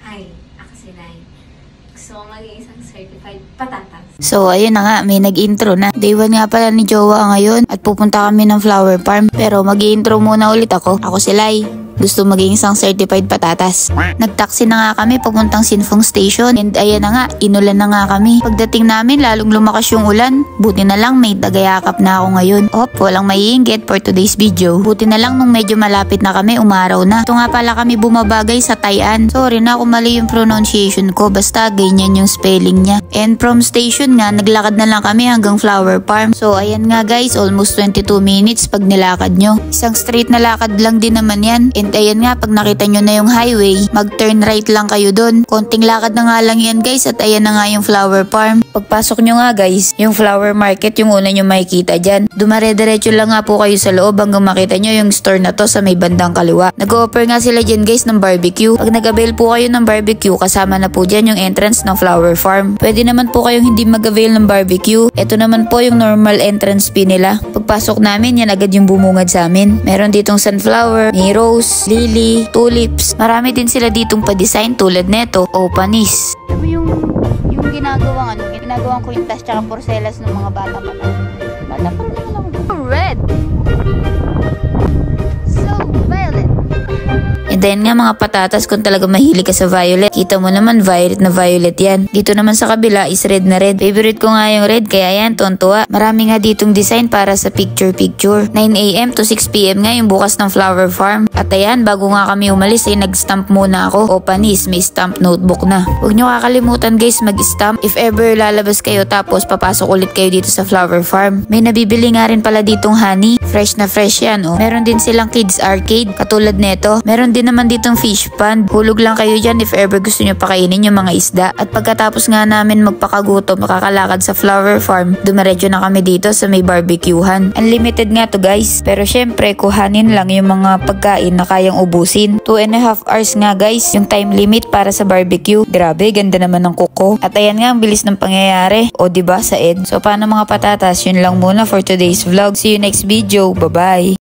Hi, ako si Nay. Gusto ko maging isang certified patatas. So, ayun na nga, may nag-intro na. Day 1 nga pala ni Jowa ngayon at pupunta kami ng flower farm. Pero mag-intro muna ulit ako. Ako si Lai. Gusto maging isang certified patatas. Nagtaksi na nga kami papuntang Sinfong Station and ayan na nga, inulan na nga kami. Pagdating namin, lalong lumakas yung ulan. Buti na lang may tagayakap na ako ngayon. Walang maiinggit for today's video. Buti na lang nung medyo malapit na kami, umaraw na. Ito nga pala kami bumabagay sa Taian. Sorry na kung mali yung pronunciation ko, basta ganyan yung spelling niya. And from station nga, naglakad na lang kami hanggang flower farm. So ayan nga guys, almost 22 minutes pag nilakad nyo. Isang straight na lakad lang din naman yan. And ayan nga, pag nakita nyo na yung highway, mag-turn right lang kayo dun. Konting lakad na nga lang yan guys at ayan na nga yung flower farm. Pagpasok nyo nga guys, yung flower market yung una nyo makikita dyan. Dumare-diretso lang nga po kayo sa loob hanggang makita nyo yung store na to sa may bandang kaliwa. Nag-offer nga sila dyan guys ng barbecue. Pag nag-avail po kayo ng barbecue, kasama na po dyan yung entrance ng flower farm. Pwede naman po kayong hindi mag-avail ng barbecue. Ito naman po yung normal entrance fee nila. Pagpasok namin, yan agad yung bumungad sa amin. Meron ditong sunflower, may rose, lily, tulips. Marami din sila ditong pa-design tulad neto, opanis. Alam mo yung ginagawang kwintas tsaka porcelas ng mga bata pa. Bata pa rin lang. Red! So violet! And then nga mga patatas, kung talaga mahilig ka sa violet, kita mo naman violet na violet yan. Dito naman sa kabila is red na red. Favorite ko nga yung red, kaya yan, tontuwa. Marami nga ditong design para sa picture-picture. 9 AM to 6 PM nga yung bukas ng flower farm. At ayan, bago nga kami umalis ay nag-stamp muna ako. Panis, may stamp notebook na. Huwag nyo kakalimutan guys mag-stamp if ever lalabas kayo tapos papasok ulit kayo dito sa flower farm. May nabibili nga rin pala ditong honey. Fresh na fresh yan Meron din silang kids arcade, katulad neto. Meron din naman ditong fish pond. Hulog lang kayo dyan if ever gusto nyo pakainin yung mga isda. At pagkatapos nga namin magpakagutom, makakalakad sa flower farm, dumiretso na kami dito sa may barbecuehan. Unlimited nga to guys. Pero syempre, kuhanin lang yung mga pagkain na kayang ubusin. 2.5 hours nga guys, yung time limit para sa barbecue. Grabe, ganda naman ng kuko. At ayan nga, ang bilis ng pangyayari. O diba sa Ed? So paano mga patatas, yun lang muna for today's vlog. See you next video. Bye-bye!